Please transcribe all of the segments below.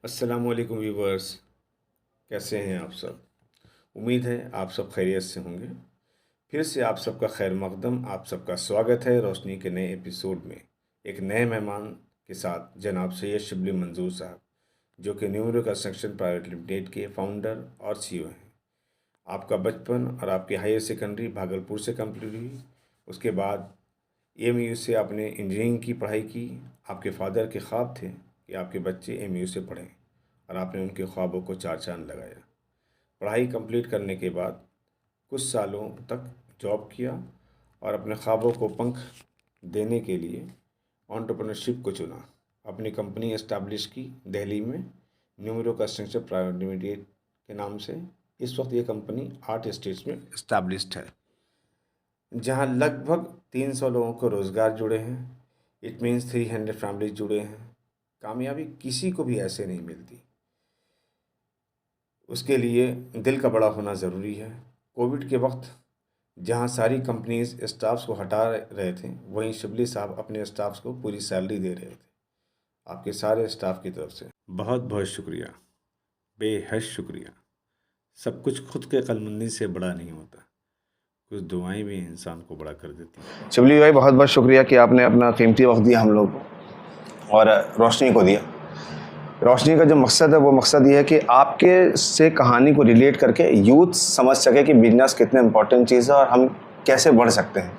अस्सलामुअलैकुम व्यूवर्स, कैसे हैं आप सब। उम्मीद है आप सब खैरियत से होंगे। फिर से आप सबका खैर मकदम, आप सबका स्वागत है रोशनी के नए एपिसोड में, एक नए मेहमान के साथ जनाब सैयद शिबली मंजूर साहब, जो कि न्यूमरो कंस्ट्रक्शन प्राइवेट लिमिटेड के फाउंडर और सीईओ हैं। आपका बचपन और आपकी हायर सेकेंडरी भागलपुर से कंप्लीट हुई। उसके बाद एएमयू से आपने इंजीनियरिंग की पढ़ाई की। आपके फादर के ख्वाब थे कि आपके बच्चे एएमयू से पढ़ें और आपने उनके ख्वाबों को चार चांद लगाया। पढ़ाई कंप्लीट करने के बाद कुछ सालों तक जॉब किया और अपने ख्वाबों को पंख देने के लिए एंटरप्रेन्योरशिप को चुना। अपनी कंपनी एस्टैब्लिश की दिल्ली में, न्यूमरो कंस्ट्रक्शन प्राइवेट लिमिटेड के नाम से। इस वक्त ये कंपनी 8 स्टेट्स में एस्टैब्लिश्ड है, जहां लगभग 300 लोगों को रोज़गार जुड़े हैं। इट मीन्स 300 फैमिलीज जुड़े हैं। कामयाबी किसी को भी ऐसे नहीं मिलती, उसके लिए दिल का बड़ा होना ज़रूरी है। कोविड के वक्त जहां सारी कंपनीज स्टाफ्स को हटा रहे थे, वहीं शिबली साहब अपने स्टाफ्स को पूरी सैलरी दे रहे थे। आपके सारे स्टाफ की तरफ से बहुत बहुत शुक्रिया, बेहद शुक्रिया। सब कुछ खुद के कलमंदी से बड़ा नहीं होता, कुछ दुआएं भी इंसान को बड़ा कर देती हैं। शिबली भाई, बहुत बहुत शुक्रिया कि आपने अपना कीमती वक्त दिया हम लोग और रोशनी को दिया। रोशनी का जो मकसद है वो मकसद ये है कि आपके से कहानी को रिलेट करके यूथ समझ सके कि बिजनेस कितने इम्पोर्टेंट चीज़ है और हम कैसे बढ़ सकते हैं।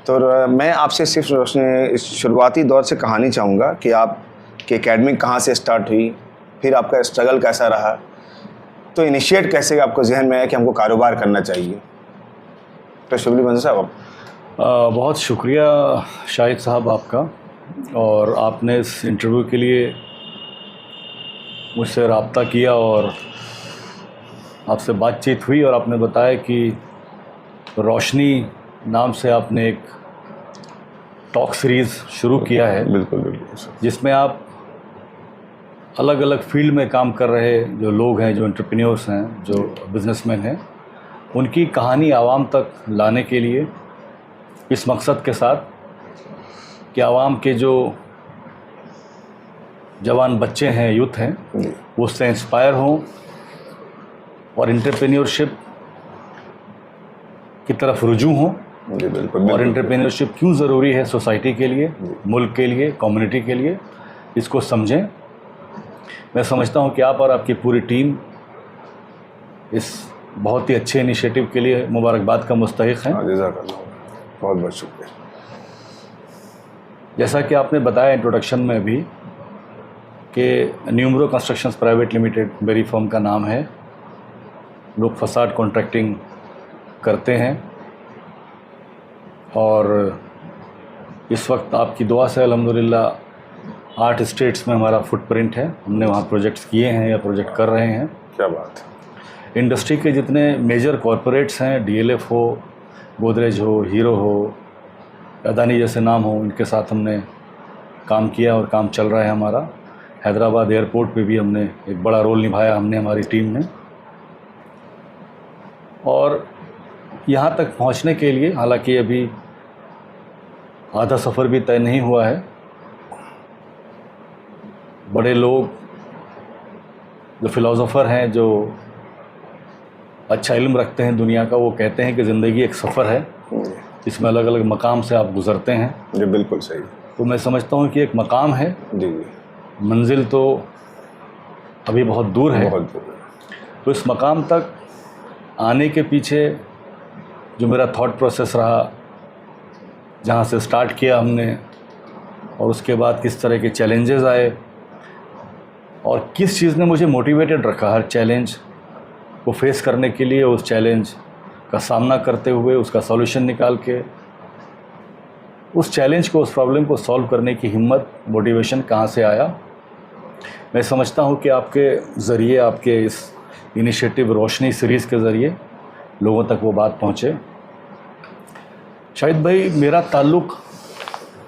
तो मैं आपसे सिर्फ रोशनी इस शुरुआती दौर से कहानी चाहूँगा कि आपकी एकेडमी कहाँ से स्टार्ट हुई, फिर आपका स्ट्रगल कैसा रहा, तो इनिशिएट कैसे आपको जहन में आया कि हमको कारोबार करना चाहिए। तो शिबली मंजूर साहब, बहुत शुक्रिया शाहिद साहब आपका, और आपने इस इंटरव्यू के लिए मुझसे रब्ता किया और आपसे बातचीत हुई और आपने बताया कि रोशनी नाम से आपने एक टॉक सीरीज़ शुरू किया है। बिल्कुल बिल्कुल, जिसमें आप अलग अलग फील्ड में काम कर रहे जो लोग हैं, जो एंटरप्रेन्योर्स हैं, जो बिजनेसमैन हैं, उनकी कहानी आवाम तक लाने के लिए, इस मकसद के साथ कि आवाम के जो जवान बच्चे हैं, यूथ हैं, वो उससे इंस्पायर हों और एंटरप्रेन्योरशिप की तरफ रुजू हों। और एंटरप्रेन्योरशिप क्यों ज़रूरी है सोसाइटी के लिए, मुल्क के लिए, कम्युनिटी के लिए, इसको समझें। मैं समझता हूँ कि आप और आपकी पूरी टीम इस बहुत ही अच्छे इनिशिएटिव के लिए मुबारकबाद का मुस्तहिक हैं। बहुत बहुत शुक्रिया। जैसा कि आपने बताया इंट्रोडक्शन में भी कि न्यूमरो कंस्ट्रक्शंस प्राइवेट लिमिटेड मेरी फर्म का नाम है। लोग फसाड कॉन्ट्रैक्टिंग करते हैं और इस वक्त आपकी दुआ से अल्हम्दुलिल्लाह 8 स्टेट्स में हमारा फुटप्रिंट है। हमने वहाँ प्रोजेक्ट्स किए हैं या प्रोजेक्ट कर रहे हैं। क्या बात है। इंडस्ट्री के जितने मेजर कॉरपोरेट्स हैं, डीएलएफ हो, गोदरेज हो, हीरो हो, अदानी जैसे नाम हो, इनके साथ हमने काम किया और काम चल रहा है हमारा। हैदराबाद एयरपोर्ट पे भी हमने एक बड़ा रोल निभाया, हमने, हमारी टीम ने। और यहाँ तक पहुँचने के लिए, हालांकि अभी आधा सफ़र भी तय नहीं हुआ है, बड़े लोग जो फ़िलासफ़र हैं, जो अच्छा इल्म रखते हैं दुनिया का, वो कहते हैं कि ज़िंदगी एक सफ़र है, इसमें अलग अलग मकाम से आप गुज़रते हैं। जी बिल्कुल सही। तो मैं समझता हूँ कि एक मकाम है, जी, मंजिल तो अभी बहुत दूर है। बहुत दूर है। तो इस मकाम तक आने के पीछे जो मेरा थॉट प्रोसेस रहा, जहाँ से स्टार्ट किया हमने, और उसके बाद किस तरह के चैलेंजेस आए और किस चीज़ ने मुझे मोटिवेटेड रखा हर चैलेंज को फेस करने के लिए, उस चैलेंज का सामना करते हुए उसका सॉल्यूशन निकाल के उस चैलेंज को, उस प्रॉब्लम को सॉल्व करने की हिम्मत, मोटिवेशन कहाँ से आया। मैं समझता हूँ कि आपके ज़रिए, आपके इस इनिशिएटिव रोशनी सीरीज़ के ज़रिए लोगों तक वो बात पहुँचे। शाहिद भाई, मेरा ताल्लुक़,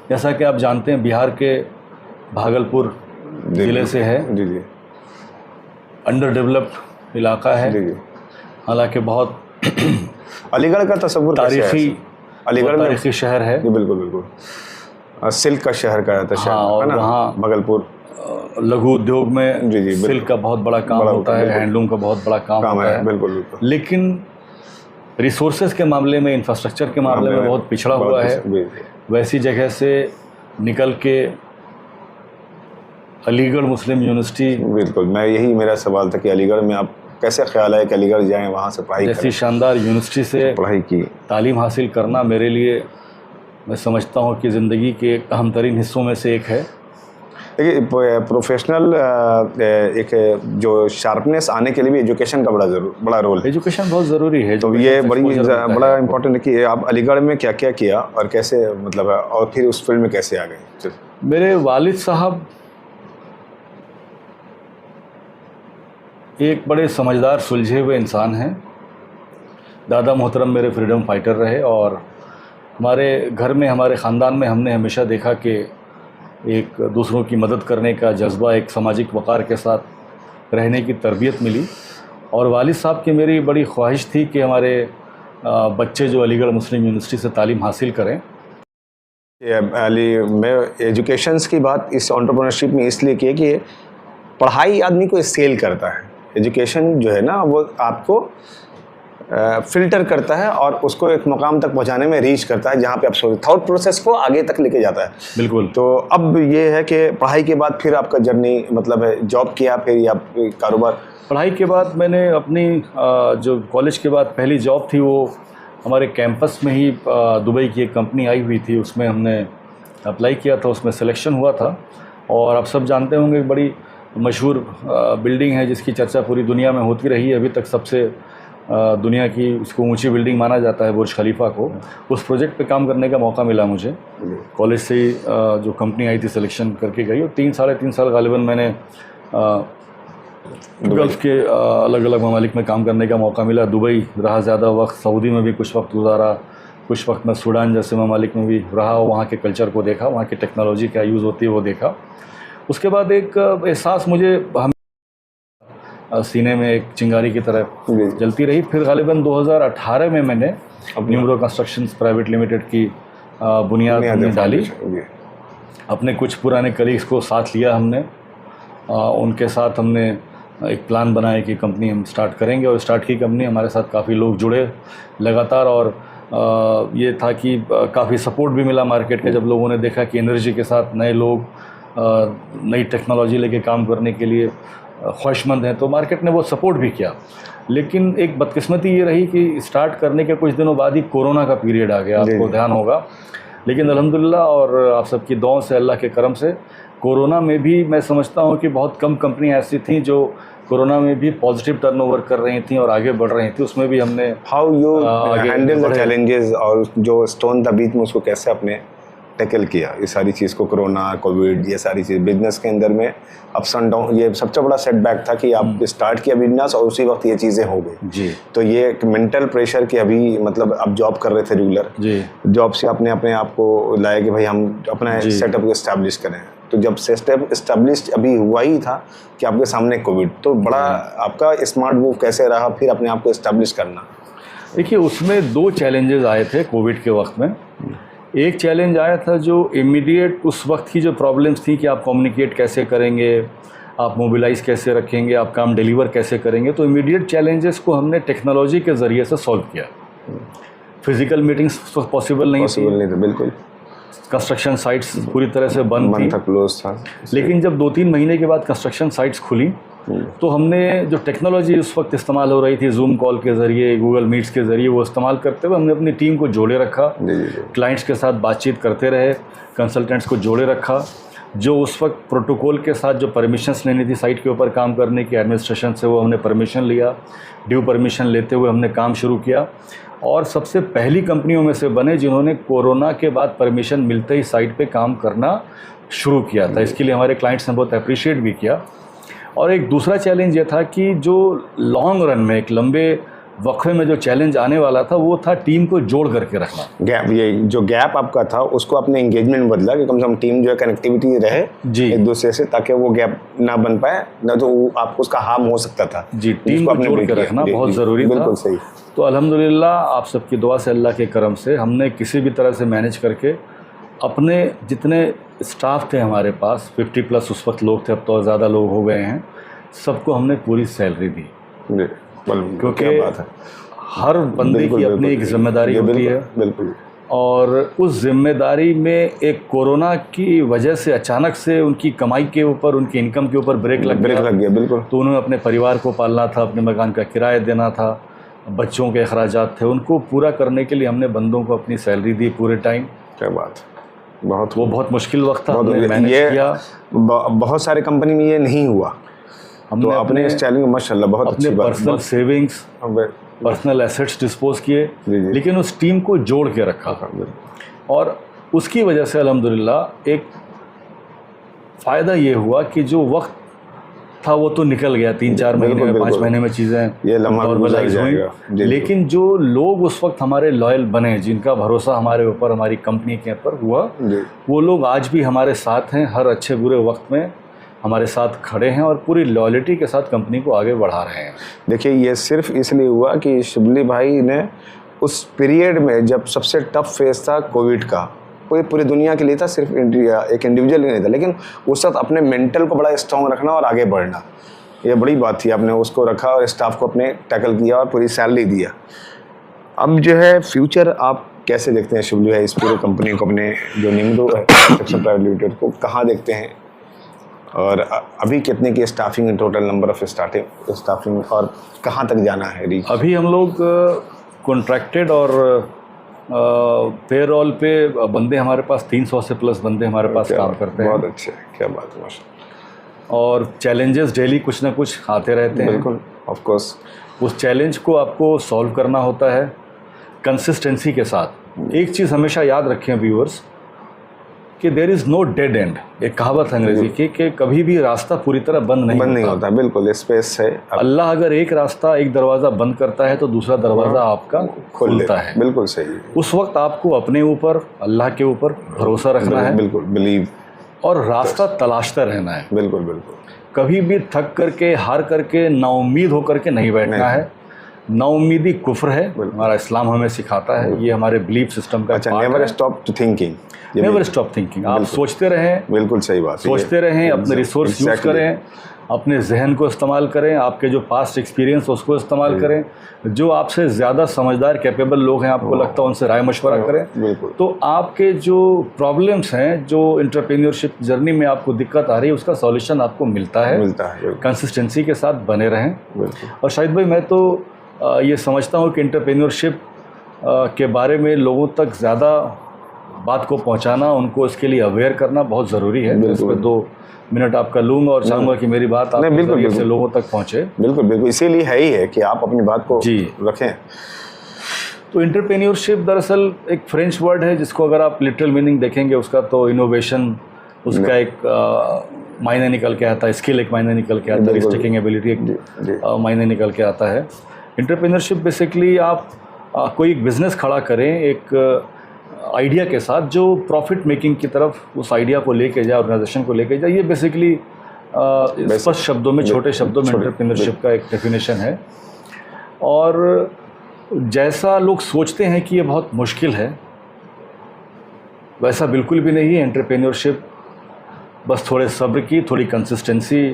जैसा कि आप जानते हैं, बिहार के भागलपुर ज़िले से है। जी जी। अंडर डेवलप्ड इलाका है, हालांकि बहुत अलीगढ़ का तस्वुर तारीखी, अलीगढ़ में तारीखी शहर है। जी बिल्कुल बिल्कुल, सिल्क का शहर का था। हाँ, और वहाँ भागलपुर लघु उद्योग में जी, बिल्कुल। सिल्क का बहुत बड़ा काम होता है, बिल्कुल। हैंडलूम का बहुत बड़ा काम होता है, बिल्कुल बिल्कुल। लेकिन रिसोर्सेज के मामले में, इंफ्रास्ट्रक्चर के मामले में बहुत पिछड़ा हुआ है। वैसी जगह से निकल के अलीगढ़ मुस्लिम यूनिवर्सिटी, बिल्कुल, मैं यही मेरा सवाल था कि अलीगढ़ में आप कैसे ख्याल है कि अलीगढ़ जाएं, वहाँ से पढ़ाई जैसी करें, शानदार यूनिवर्सिटी से पढ़ाई की। तालीम हासिल करना मेरे लिए, मैं समझता हूँ कि ज़िंदगी के अहम तरीन हिस्सों में से एक है। देखिए, प्रोफेशनल एक जो शार्पनेस आने के लिए भी एजुकेशन का बड़ा रोल है। एजुकेशन बहुत ज़रूरी है। तो ये बड़ा इम्पोर्टेंट है कि आप अलीगढ़ में क्या क्या किया और कैसे, मतलब, और फिर उस फील्ड में कैसे आ गए? मेरे वालिद साहब एक बड़े समझदार, सुलझे हुए इंसान हैं। दादा मोहतरम मेरे फ्रीडम फाइटर रहे, और हमारे घर में, हमारे ख़ानदान में हमने हमेशा देखा कि एक दूसरों की मदद करने का जज्बा, एक सामाजिक वक़ार के साथ रहने की तरबियत मिली। और वालिद साहब की मेरी बड़ी ख्वाहिश थी कि हमारे बच्चे जो अलीगढ़ मुस्लिम यूनिवर्सिटी से तालीम हासिल करें। मैं एजुकेशंस की बात इस एंटरप्रेन्योरशिप में इसलिए की है कि पढ़ाई आदमी को सेल करता है। एजुकेशन जो है ना, वो आपको फ़िल्टर करता है और उसको एक मुकाम तक पहुंचाने में रीच करता है, जहाँ पे आप थॉट प्रोसेस को आगे तक लेके जाता है। बिल्कुल। तो अब ये है कि पढ़ाई के बाद फिर आपका जर्नी, मतलब है, जॉब किया, फिर या कारोबार? पढ़ाई के बाद मैंने अपनी जो कॉलेज के बाद पहली जॉब थी, वो हमारे कैंपस में ही दुबई की एक कंपनी आई हुई थी, उसमें हमने अप्लाई किया था, उसमें सिलेक्शन हुआ था। और आप सब जानते होंगे, एक बड़ी मशहूर बिल्डिंग है जिसकी चर्चा पूरी दुनिया में होती रही है, अभी तक सबसे दुनिया की उसको ऊंची बिल्डिंग माना जाता है, बुर्ज खलीफा को। उस प्रोजेक्ट पे काम करने का मौका मिला मुझे। कॉलेज से ही जो कंपनी आई थी सिलेक्शन करके गई, और 3-3.5 साल गालिबन मैंने गल्फ़ के अलग अलग ममालिक में काम करने का मौका मिला। दुबई रहा ज़्यादा वक्त, सऊदी में भी कुछ वक्त गुजारा, कुछ वक्त मैं सूडान जैसे ममालिक में भी रहा, वहाँ के कल्चर को देखा, वहाँ की टेक्नोलॉजी क्या यूज़ होती है वो देखा। उसके बाद एक एहसास मुझे सीने में एक चिंगारी की तरह जलती रही। फिर गालिबन 2018 में मैंने न्यूमरो कंस्ट्रक्शंस प्राइवेट लिमिटेड की बुनियाद डाली। अपने कुछ पुराने कलीग्स को साथ लिया हमने, उनके साथ हमने एक प्लान बनाया कि कंपनी हम स्टार्ट करेंगे, और स्टार्ट की कंपनी। हमारे साथ काफ़ी लोग जुड़े लगातार, और ये था कि काफ़ी सपोर्ट भी मिला मार्केट का, जब लोगों ने देखा कि एनर्जी के साथ नए लोग नई टेक्नोलॉजी लेके काम करने के लिए ख्वाहिशमंद हैं, तो मार्केट ने वो सपोर्ट भी किया। लेकिन एक बदकिस्मती ये रही कि स्टार्ट करने के कुछ दिनों बाद ही कोरोना का पीरियड आ गया, आपको ध्यान होगा। लेकिन अल्हम्दुलिल्लाह और आप सबकी दुआओं से, अल्लाह के करम से, कोरोना में भी मैं समझता हूँ कि बहुत कम कंपनियाँ ऐसी थीं जो कोरोना में भी पॉजिटिव टर्नओवर कर रही थी और आगे बढ़ रही थी। उसमें भी हमने how you handle the challenges, और जो स्टोन था बीच में, उसको कैसे अपने टैकल किया, ये सारी चीज़ को, कोरोना, कोविड, ये सारी चीज़ बिजनेस के अंदर में अप्स एंड डाउन। ये सबसे बड़ा सेटबैक था कि आप स्टार्ट किया बिजनेस और उसी वक्त ये चीज़ें हो गई जी। तो ये एक मेंटल प्रेशर कि अभी, मतलब, आप जॉब कर रहे थे रेगुलर जी, जॉब से आपने अपने आप को लाया कि भाई हम अपना सेटअप को इस्टेब्लिश करें। तो जब सेटअप इस्टेब्लिश अभी हुआ ही था कि आपके सामने कोविड, तो बड़ा आपका स्मार्ट मूव कैसे रहा फिर अपने आप को इस्टेब्लिश करना? देखिए, उसमें 2 चैलेंजेस आए थे कोविड के वक्त में। एक चैलेंज आया था जो इमीडिएट उस वक्त की जो प्रॉब्लम्स थी कि आप कम्युनिकेट कैसे करेंगे, आप मोबिलाइज कैसे रखेंगे, आप काम डिलीवर कैसे करेंगे। तो इमीडिएट चैलेंजेस को हमने टेक्नोलॉजी के ज़रिए से सॉल्व किया। फिज़िकल मीटिंग्स तो पॉसिबल नहीं थी, बिल्कुल। कंस्ट्रक्शन साइट्स पूरी तरह से बंद थी, क्लोज था। लेकिन जब 2-3 महीने के बाद कंस्ट्रक्शन साइट्स खुली, तो हमने जो टेक्नोलॉजी उस वक्त इस्तेमाल हो रही थी, जूम कॉल के ज़रिए, गूगल मीट्स के ज़रिए, वो इस्तेमाल करते हुए हमने अपनी टीम को जोड़े रखा, क्लाइंट्स के साथ बातचीत करते रहे, कंसल्टेंट्स को जोड़े रखा। जो उस वक्त प्रोटोकॉल के साथ जो परमिशंस लेनी थी साइट के ऊपर काम करने की एडमिनिस्ट्रेशन से, वो हमने परमिशन लिया। ड्यू परमिशन लेते हुए हमने काम शुरू किया, और सबसे पहली कंपनियों में से बने जिन्होंने कोरोना के बाद परमिशन मिलते ही साइट पे काम करना शुरू किया था। इसके लिए हमारे क्लाइंट्स ने बहुत अप्रिशिएट भी किया। और एक दूसरा चैलेंज ये था कि जो लॉन्ग रन में, एक लंबे वक्फे में जो चैलेंज आने वाला था, वो था टीम को जोड़ करके रखना। गैप, ये जो गैप आपका था उसको अपने एंगेजमेंट में बदला कि कम से कम टीम जो है कनेक्टिविटी रहे जी एक दूसरे से, ताकि वो गैप ना बन पाए, ना तो आपको उसका हार्म हो सकता था जी। टीम को जोड़ के रखना बहुत ज़रूरी था। बिल्कुल सही। तो अल्हम्दुलिल्लाह आप सबकी दुआ से, अल्लाह के करम से, हमने किसी भी तरह से मैनेज करके अपने जितने स्टाफ थे हमारे पास 50+ उस वक्त लोग थे, अब तो ज़्यादा लोग हो गए हैं, सबको हमने पूरी सैलरी दी। जी, क्योंकि क्या बात है। हर बंदे की अपनी एक जिम्मेदारी होती है, बिल्कुल। और उस जिम्मेदारी में एक कोरोना की वजह से अचानक से उनकी कमाई के ऊपर, उनकी इनकम के ऊपर ब्रेक लग गया, बिल्कुल। तो उन्होंने अपने परिवार को पालना था, अपने मकान का किराया देना था, बच्चों के अखराजात थे, उनको पूरा करने के लिए हमने बंदों को अपनी सैलरी दी पूरे टाइम। क्या बात, बहुत, वो बहुत मुश्किल वक्त था, हमने मैनेज ये किया। बहुत सारे कंपनी में ये नहीं हुआ, तो अपने इस चैलेंज में माशाल्लाह बहुत अच्छी बात, personal savings, personal assets dispose किए, लेकिन उस टीम को जोड़ के रखा, और उसकी वजह से अल्हम्दुलिल्लाह एक फ़ायदा ये हुआ कि जो वक्त था वो तो निकल गया, 3-4 महीने में, 5 महीने में चीज़ें नॉर्मलाइज हुई, लेकिन जो लोग उस वक्त हमारे लॉयल बने, जिनका भरोसा हमारे ऊपर, हमारी कंपनी के ऊपर हुआ, वो लोग आज भी हमारे साथ हैं, हर अच्छे बुरे वक्त में हमारे साथ खड़े हैं और पूरी लॉयल्टी के साथ कंपनी को आगे बढ़ा रहे हैं। देखिए, ये सिर्फ इसलिए हुआ कि शिबली भाई ने उस पीरियड में, जब सबसे टफ फेज़ था कोविड का, कोई पूरी दुनिया के लिए था, सिर्फ इंडिया एक इंडिविजुअल ही नहीं था, लेकिन उस वक्त अपने मेंटल को बड़ा स्ट्रॉन्ग रखना और आगे बढ़ना, ये बड़ी बात थी। आपने उसको रखा और स्टाफ को अपने टैकल किया और पूरी सैलरी दिया। अब जो है फ्यूचर आप कैसे देखते हैं शिबली भाई, इस पूरी कंपनी को, अपने जो निम्दो कंस्ट्रक्शन प्राइवेट लिमिटेड को कहाँ देखते हैं, और अभी कितने की staffing, total number of staffing, और कहाँ तक जाना है रीच? अभी हम लोग कॉन्ट्रैक्टेड और पेरोल पे बंदे हमारे पास 300 से प्लस बंदे हमारे पास काम करते हैं। बहुत अच्छे, क्या बात है, माशाल्लाह। और चैलेंजेस डेली कुछ ना कुछ आते रहते हैं, बिल्कुल, ऑफ कोर्स। उस चैलेंज को आपको सॉल्व करना होता है कंसिस्टेंसी के साथ। एक चीज़ हमेशा याद रखें व्यूअर्स, कि there is no dead end, एक कहावत है अंग्रेजी की, कि कभी भी रास्ता पूरी तरह बंद नहीं होता। बिल्कुल, स्पेस है। अल्लाह अगर एक रास्ता, एक दरवाज़ा बंद करता है तो दूसरा दरवाज़ा आपका खुलता है। बिल्कुल सही। उस वक्त आपको अपने ऊपर, अल्लाह के ऊपर भरोसा रखना है, बिल्कुल, बिलीव, और रास्ता तलाशता रहना है। बिल्कुल बिल्कुल। कभी भी थक करके, हार करके, नाउम्मीद होकर के नहीं बैठना है। नाउम्मीदी कुफ्र है, हमारा इस्लाम हमें सिखाता है, ये हमारे बिलीफ सिस्टम का पार्ट है। Never stop thinking, never stop thinking. आप सोचते रहें, बिल्कुल सही बात, सोचते रहें, अपने रिसोर्स यूज़ करें, अपने जहन को इस्तेमाल करें, आपके जो पास्ट एक्सपीरियंस उसको इस्तेमाल करें, जो आपसे ज़्यादा समझदार, कैपेबल लोग हैं, आपको लगता है उनसे राय मशवरा करें, तो आपके जो प्रॉब्लम्स हैं, जो एंटरप्रेन्योरशिप जर्नी में आपको दिक्कत आ रही है, उसका सॉल्यूशन आपको मिलता है। कंसिस्टेंसी के साथ बने रहें। और शाहिद भाई, मैं तो ये समझता हूँ कि एंटरप्रेन्योरशिप के बारे में लोगों तक ज़्यादा बात को पहुँचाना, उनको इसके लिए अवेयर करना बहुत ज़रूरी है। इस पर 2 मिनट आपका लूँगा और चाहूँगा कि मेरी बात आप जरिए से लोगों तक पहुँचे। बिल्कुल बिल्कुल, इसीलिए है ही है कि आप अपनी बात को रखें। तो एंटरप्रेन्योरशिप दरअसल एक फ्रेंच वर्ड है, जिसको अगर आप लिटरल मीनिंग देखेंगे उसका, तो इनोवेशन उसका एक मायने निकल के आता है, स्किल एक मायने निकल के आता है, रिस्क टेकिंग एबिलिटी एक मायने निकल के आता है। एंटरप्रेन्योरशिप बेसिकली आप कोई एक बिज़नेस खड़ा करें एक आइडिया के साथ, जो प्रॉफिट मेकिंग की तरफ उस आइडिया को लेके जाए, ऑर्गेनाइजेशन को लेके जाए। ये बेसिकली स्पष्ट शब्दों में, छोटे शब्दों में एंटरप्रेन्योरशिप का एक डेफिनेशन है। और जैसा लोग सोचते हैं कि ये बहुत मुश्किल है, वैसा बिल्कुल भी नहीं है। एंटरप्रेन्योरशिप बस थोड़े सब्र की, थोड़ी कंसिस्टेंसी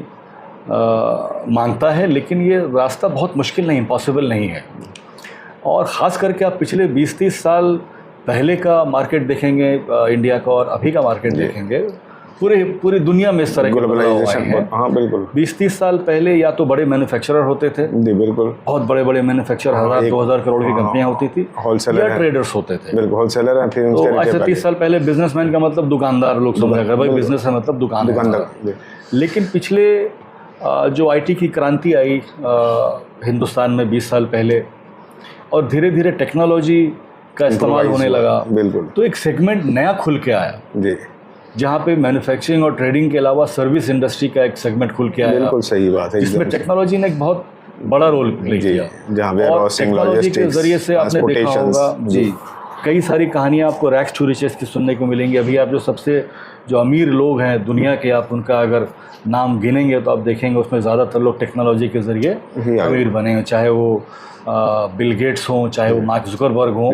मांगता है, लेकिन ये रास्ता बहुत मुश्किल नहीं, इम्पॉसिबल नहीं है। और ख़ास करके आप पिछले 20-30 साल पहले का मार्केट देखेंगे इंडिया का, और अभी का मार्केट देखेंगे, पूरी दुनिया में इस तरह के ग्लोबलाइजेशन। हाँ बिल्कुल। 20-30 साल पहले या तो बड़े मैन्युफैक्चरर होते थे, जी बिल्कुल, बहुत बड़े बड़े मैन्युफैक्चरर, 1000-2000 करोड़ की कंपनियां होती थी, होलसेलर या ट्रेडर्स होते थे, बिल्कुल होलसेलर है। फिर तो आज से 30 साल पहले बिजनेसमैन का मतलब दुकानदार, लोग समझा कर भाई बिजनेस है मतलब दुकानदार। लेकिन पिछले जो IT की क्रांति आई हिंदुस्तान में 20 साल पहले, और धीरे धीरे टेक्नोलॉजी का इस्तेमाल होने लगा, बिल्कुल, तो एक सेगमेंट नया खुल के आया, जी, जहाँ पे मैन्युफैक्चरिंग और ट्रेडिंग के अलावा सर्विस इंडस्ट्री का एक सेगमेंट खुल के आया। बिल्कुल सही बात है, जिसमें टेक्नोलॉजी ने एक बहुत बड़ा रोल प्ले किया, जहाँ टेक्नोलॉजी के जरिए से आपने देखा होगा, जी, कई सारी कहानियाँ आपको रैक्स टू रिचेस की सुनने को मिलेंगी। अभी आप जो अमीर लोग हैं दुनिया के, आप उनका अगर नाम गिनेंगे तो आप देखेंगे उसमें ज़्यादातर लोग टेक्नोलॉजी के ज़रिए अमीर बने हैं, चाहे वो बिल गेट्स हों, चाहे वो मार्क जुकरबर्ग हों।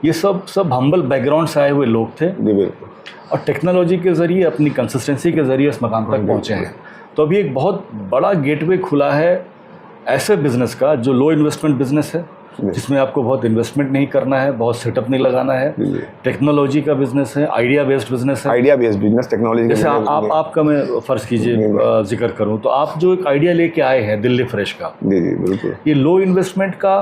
ये सब हम्बल बैकग्राउंड से आए हुए लोग थे जी बिल्कुल। और टेक्नोलॉजी के ज़रिए अपनी कंसिस्टेंसी के ज़रिए इस मकाम तक पहुँचे हैं। तो अभी एक बहुत बड़ा गेटवे खुला है ऐसे बिज़नेस का जो लो इन्वेस्टमेंट बिज़नेस है, जिसमें आपको बहुत इन्वेस्टमेंट नहीं करना है, बहुत सेटअप नहीं लगाना है, टेक्नोलॉजी का बिज़नेस है, आइडिया बेस्ड बिज़नेस है। Idea based business, technology. जैसे आपका मैं फ़र्ज़ कीजिए जिक्र करूं तो आप जो एक आइडिया लेके आए हैं दिल्ली फ्रेश का, जी जी बिल्कुल। ये लो इन्वेस्टमेंट का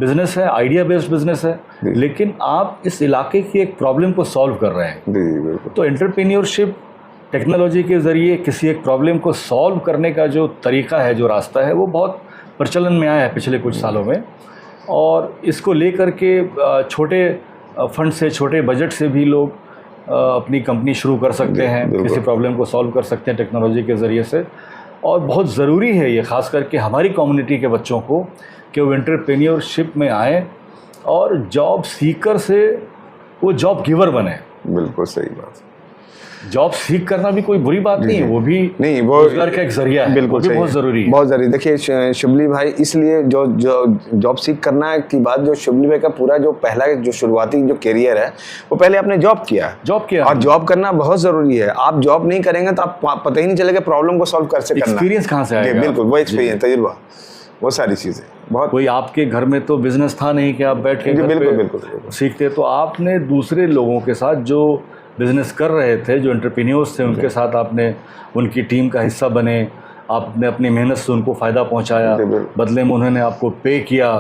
बिज़नेस है, आइडिया बेस्ड बिज़नेस है, लेकिन आप इस इलाके की एक प्रॉब्लम को सॉल्व कर रहे हैं। जी जी बिल्कुल। तो एंटरप्रेन्योरशिप टेक्नोलॉजी के ज़रिए किसी एक प्रॉब्लम को सॉल्व करने का जो तरीका है, जो रास्ता है, वो बहुत प्रचलन में आया है पिछले कुछ सालों में। और इसको लेकर के छोटे फंड से, छोटे बजट से भी लोग अपनी कंपनी शुरू कर सकते हैं, किसी प्रॉब्लम को सॉल्व कर सकते हैं टेक्नोलॉजी के ज़रिए से। और बहुत ज़रूरी है ये, ख़ास करके हमारी कम्युनिटी के बच्चों को, कि वो एंटरप्रेन्योरशिप में आएँ और जॉब सीकर से वो जॉब गिवर बने। बिल्कुल सही बात। जॉब सीख करना भी कोई बुरी बात नहीं है, वो भी नहीं, वो रोजगार का एक जरिया है, बिल्कुल बहुत ज़रूरी है, बहुत ज़रूरी। देखिए शुभली भाई, इसलिए जो जॉब सीख करना की बात, जो शुभली भाई का पूरा जो पहला जो शुरुआती जो करियर है, वो पहले आपने जॉब किया और जॉब करना बहुत ज़रूरी है। आप जॉब नहीं करेंगे तो आप पता ही नहीं चलेगा प्रॉब्लम को सॉल्व कैसे करना। एक्सपीरियंस कहाँ से आएगा? बिल्कुल, वो एक्सपीरियंस, तजुर्बा, वो सारी चीज़ें। बहुत कोई आपके घर में तो बिजनेस था नहीं कि आप बैठ के घर पे सीखते, तो आपने दूसरे लोगों के साथ जो बिज़नेस कर रहे थे, जो एंटरप्रेन्योर्स थे, उनके साथ आपने उनकी टीम का हिस्सा बने, आपने अपनी मेहनत से उनको फ़ायदा पहुंचाया, बदले में उन्होंने आपको पे किया।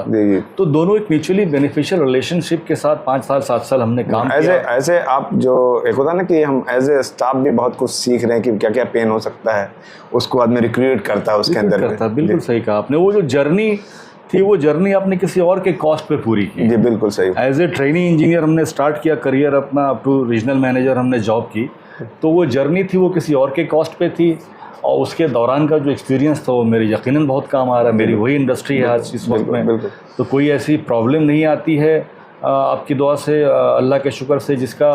तो दोनों एक म्यूचुअली बेनिफिशियल रिलेशनशिप के साथ 5 साल 7 साल हमने काम किया। ऐसे आप जो एक होता है ना कि हम एज ए स्टाफ भी बहुत कुछ सीख रहे हैं कि क्या क्या पेन हो सकता है, उसको आदमी रिक्रिएट करता है उसके अंदर। बिल्कुल सही कहा आपने। वो जो जर्नी थी, वो जर्नी आपने किसी और के कॉस्ट पे पूरी की। जी बिल्कुल सही। एज ए ट्रेनिंग इंजीनियर हमने स्टार्ट किया करियर अपना, अप टू रीजनल मैनेजर हमने जॉब की, तो वो जर्नी थी वो किसी और के कॉस्ट पे थी। और उसके दौरान का जो एक्सपीरियंस था वो मेरे यकीनन बहुत काम आ रहा है। मेरी वही इंडस्ट्री है आज इस वक्त में, तो कोई ऐसी प्रॉब्लम नहीं आती है आपकी दुआ से, अल्लाह के शुक्र से, जिसका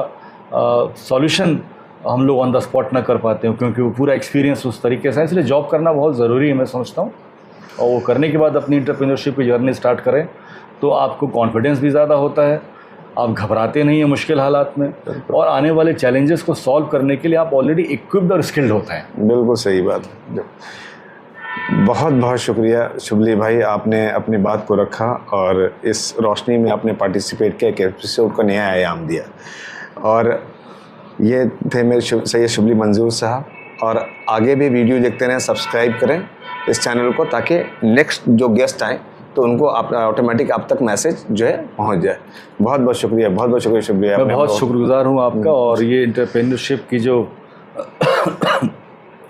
सॉल्यूशन हम लोग ऑन द स्पॉट ना कर पाते हैं, क्योंकि वो पूरा एक्सपीरियंस उस तरीके से है। इसलिए जॉब करना बहुत ज़रूरी है, मैं समझता हूँ। और वो करने के बाद अपनी एंटरप्रेन्योरशिप की जर्नी स्टार्ट करें तो आपको कॉन्फिडेंस भी ज़्यादा होता है, आप घबराते नहीं हैं मुश्किल हालात में, और आने वाले चैलेंजेस को सॉल्व करने के लिए आप ऑलरेडी इक्विप्ड और स्किल्ड होते हैं। बिल्कुल सही बात। बहुत बहुत शुक्रिया शुभली भाई, आपने अपनी बात को रखा और इस रोशनी में आपने पार्टिसिपेट किया, एक एपिसोड को नया आयाम दिया। और ये थे मेरे सैयद शुभली मंजूर साहब। और आगे भी वीडियो देखते रहें, सब्सक्राइब करें इस चैनल को, ताकि नेक्स्ट जो गेस्ट आए तो उनको ऑटोमेटिक आप तक मैसेज जो है पहुंच जाए। बहुत बहुत शुक्रिया, बहुत बहुत शुक्रिया शुभली। मैं बहुत शुक्रगुजार हूँ आपका। और ये एंटरप्रेन्योरशिप की जो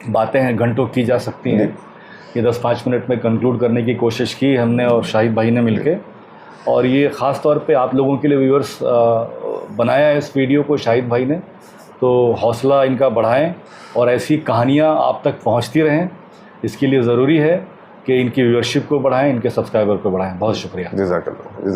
बातें हैं घंटों की जा सकती हैं, ये 10-5 मिनट में कंक्लूड करने की कोशिश की हमने और शाहिद भाई ने मिलके। और ये ख़ास तौर पे आप लोगों के लिए व्यूअर्स बनाया है इस वीडियो को शाहिद भाई ने, तो हौसला इनका बढ़ाएं और ऐसी कहानियाँ आप तक पहुँचती रहें। इसके लिए ज़रूरी है कि इनकी व्यूअरशिप को बढ़ाएं, इनके सब्सक्राइबर को बढ़ाएं। बहुत शुक्रिया। जज़ाकल्लाह।